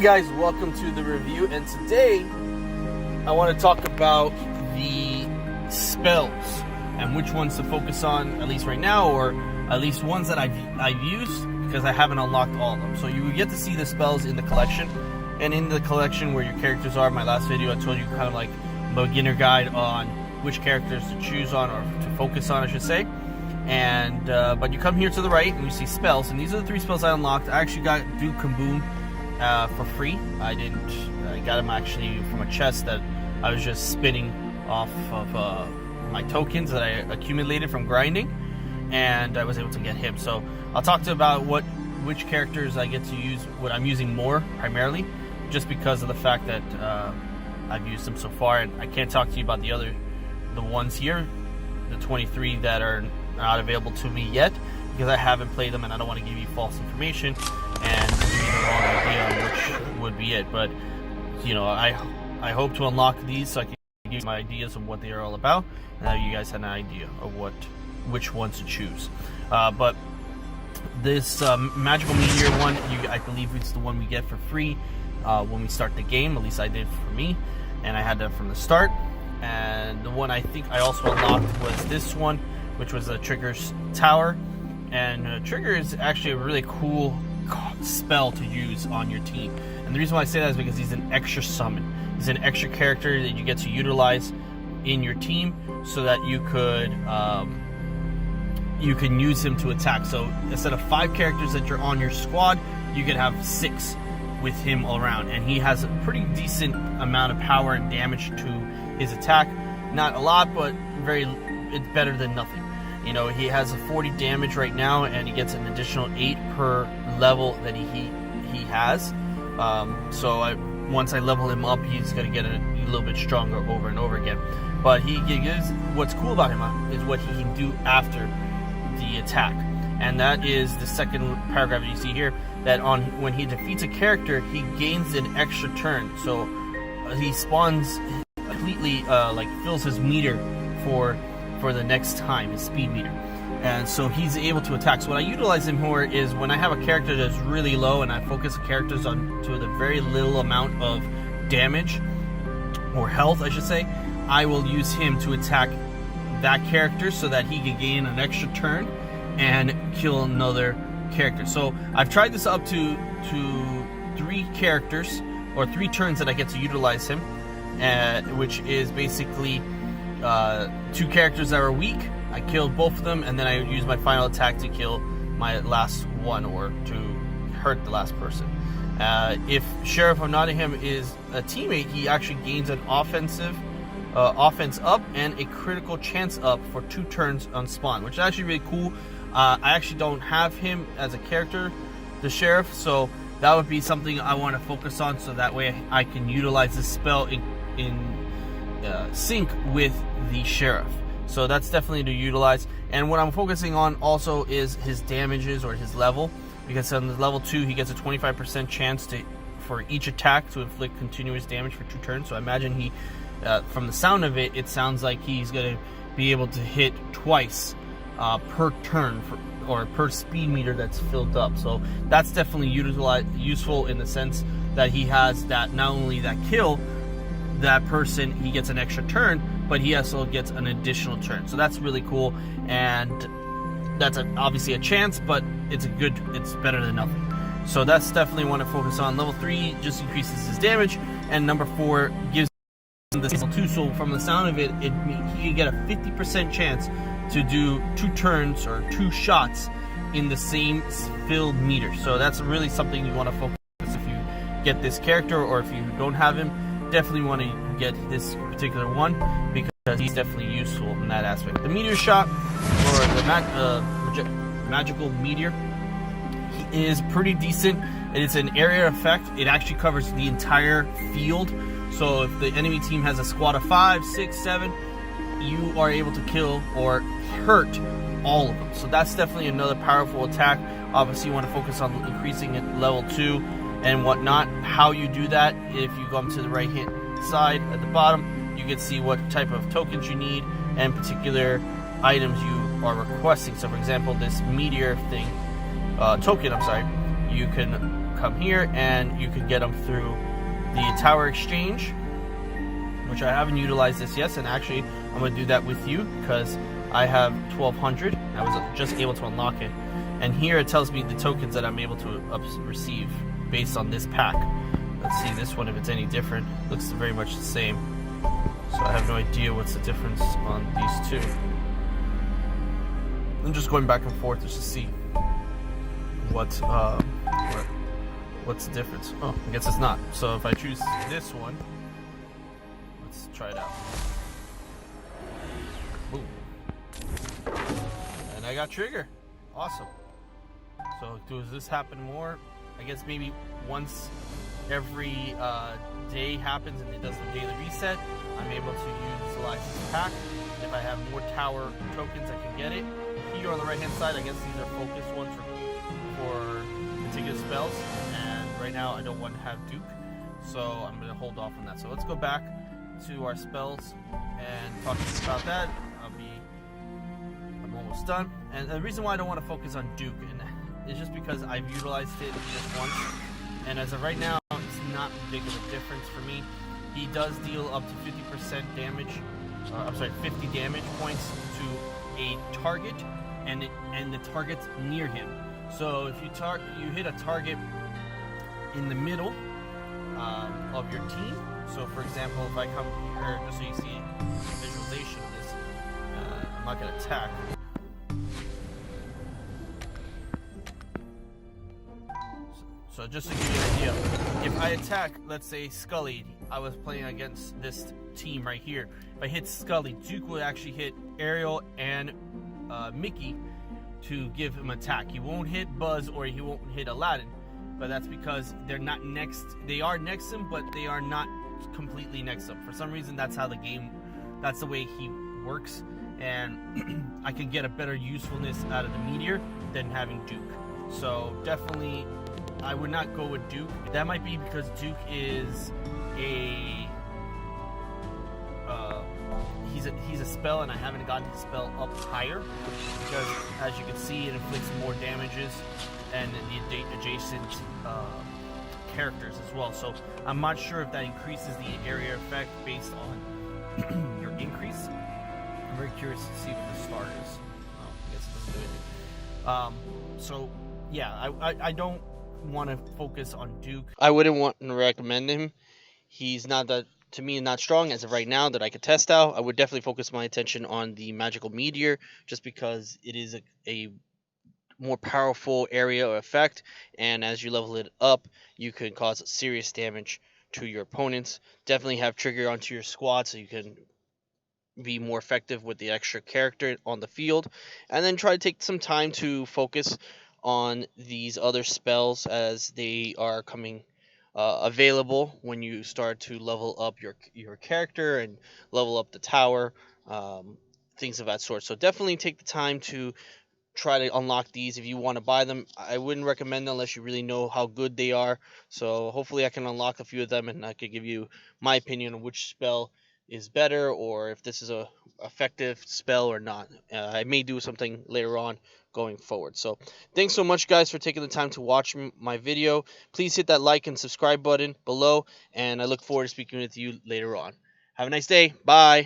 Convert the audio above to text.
guys, welcome to the review, and today I want to talk about the spells and which ones to focus on, at least right now, or at least ones that I've used, because I haven't unlocked all of them. So you get to see the spells in the collection, and in the collection where your characters are. My last video I told you kind of like a beginner guide on which characters to choose on, or to focus on I should say. And but you come here to the right and you see spells, and these are the 3 spells I unlocked. I actually got Duke Kaboom for free. I got him actually from a chest that I was just spinning off of my tokens that I accumulated from grinding, and I was able to get him. So I'll talk to you about which characters I get to use, what I'm using more primarily, just because of the fact that I've used them so far, and I can't talk to you about the ones here, the 23 that are not available to me yet, because I haven't played them and I don't want to give you false information and give you the wrong idea on which would be it. But you know, I hope to unlock these so I can give you my ideas of what they are all about, and that you guys have an idea of which ones to choose. But this magical meteor one, I believe it's the one we get for free when we start the game. At least I did for me, and I had that from the start. And the one I think I also unlocked was this one, which was a Trigger's Tower. And Trigger is actually a really cool spell to use on your team. And the reason why I say that is because he's an extra summon. He's an extra character that you get to utilize in your team, so that you can use him to attack. So instead of 5 characters that you're on your squad, you could have 6 with him all around. And he has a pretty decent amount of power and damage to his attack. Not a lot, but it's better than nothing. You know, he has a 40 damage right now, and he gets an additional 8 per level that he has. So once I level him up, he's going to get a little bit stronger over and over again. But what's cool about him is what he can do after the attack. And that is the second paragraph that you see here, that when he defeats a character, he gains an extra turn. So he spawns completely, fills his meter for the next time, his speed meter, and so he's able to attack. So what I utilize him for is when I have a character that's really low and I focus characters on to the very little amount of damage or health, I should say, I will use him to attack that character so that he can gain an extra turn and kill another character. So I've tried this up to 3 characters, or 3 turns that I get to utilize him, which is basically 2 characters that are weak. I killed both of them, and then I used my final attack to kill my last one, or to hurt the last person. If Sheriff of Nottingham is a teammate, he actually gains an offense up and a critical chance up for 2 turns on spawn, which is actually really cool. I actually don't have him as a character, the Sheriff, so that would be something I want to focus on, so that way I can utilize this spell in sync with the Sheriff. So that's definitely to utilize. And what I'm focusing on also is his damages, or his level, because on the level 2 he gets a 25% chance for each attack to inflict continuous damage for 2 turns. So I imagine he, from the sound of it, it sounds like he's going to be able to hit twice per turn, or per speed meter that's filled up. So that's definitely useful in the sense that he has that, not only that kill that person, he gets an extra turn, but he also gets an additional turn. So that's really cool, and that's obviously a chance, but it's better than nothing. So that's definitely one to focus on. Level 3 just increases his damage, and number 4 gives him the level 2. So from the sound of it, he can get a 50% chance to do 2 turns or 2 shots in the same filled meter. So that's really something you want to focus on if you get this character, or if you don't have him. Definitely want to get this particular one, because he's definitely useful in that aspect. The Meteor Shop, or the magical meteor, he is pretty decent. It's an area effect. It actually covers the entire field. So if the enemy team has a squad of 5, 6, 7, you are able to kill or hurt all of them. So that's definitely another powerful attack. Obviously you want to focus on increasing it level 2 and whatnot. How you do that, if you go up to the right hand side at the bottom, you can see what type of tokens you need and particular items you are requesting. So for example, this meteor thing, token, you can come here, and you can get them through the tower exchange, which I haven't utilized this yet, and actually I'm going to do that with you because I have 1200. I was just able to unlock it, and here it tells me the tokens that I'm able to receive based on this pack. Let's see this one if it's any different. Looks very much the same, so I have no idea what's the difference on these two. I'm just going back and forth just to see what's the difference. Oh, I guess it's not. So if I choose this one, let's try it out. Boom. And I got trigger. Awesome. So does this happen more? I guess maybe once every day happens and it does the daily reset, I'm able to utilize this pack. If I have more tower tokens, I can get it. Here on the right hand side, I guess these are focus ones for particular spells, and right now I don't want to have Duke, so I'm going to hold off on that. So let's go back to our spells and talk about that. I'm almost done, and the reason why I don't want to focus on Duke is just because I've utilized it just once, and as of right now it's not big of a difference for me. He does deal up to 50% damage, 50 damage points to a target, and the target's near him. So if you hit a target in the middle of your team, so for example, if I come here, just so you see visualization of this, I'm not going to attack. So just to give you an idea, if I attack, let's say Scully, I was playing against this team right here. If I hit Scully, Duke will actually hit Ariel and Mickey to give him attack. He won't hit Buzz or he won't hit Aladdin, but that's because they're not next. They are next to him, but they are not completely next to him. For some reason, that's how the game, that's the way he works, and I can get a better usefulness out of the Meteor than having Duke. So definitely, I would not go with Duke. That might be because Duke is he's a spell, and I haven't gotten his spell up higher because, as you can see, it inflicts more damages and the adjacent characters as well. So I'm not sure if that increases the area effect based on your increase. I'm very curious to see what the start is. Oh, I guess it doesn't do anything. So yeah, I don't want to focus on Duke. I wouldn't want to recommend him. He's not that, to me, not strong as of right now that I could test out. I would definitely focus my attention on the magical Meteor, just because it is a more powerful area effect, and as you level it up, you can cause serious damage to your opponents. Definitely have trigger onto your squad so you can be more effective with the extra character on the field, and then try to take some time to focus on these other spells as they are coming available when you start to level up your character and level up the tower, things of that sort. So definitely take the time to try to unlock these if you want to buy them. I wouldn't recommend them unless you really know how good they are. So hopefully I can unlock a few of them, and I could give you my opinion on which spell is better, or if this is a effective spell or not. I may do something later on going forward. So thanks so much, guys, for taking the time to watch my video. Please hit that like and subscribe button below, and I look forward to speaking with you later on. Have a nice day. Bye.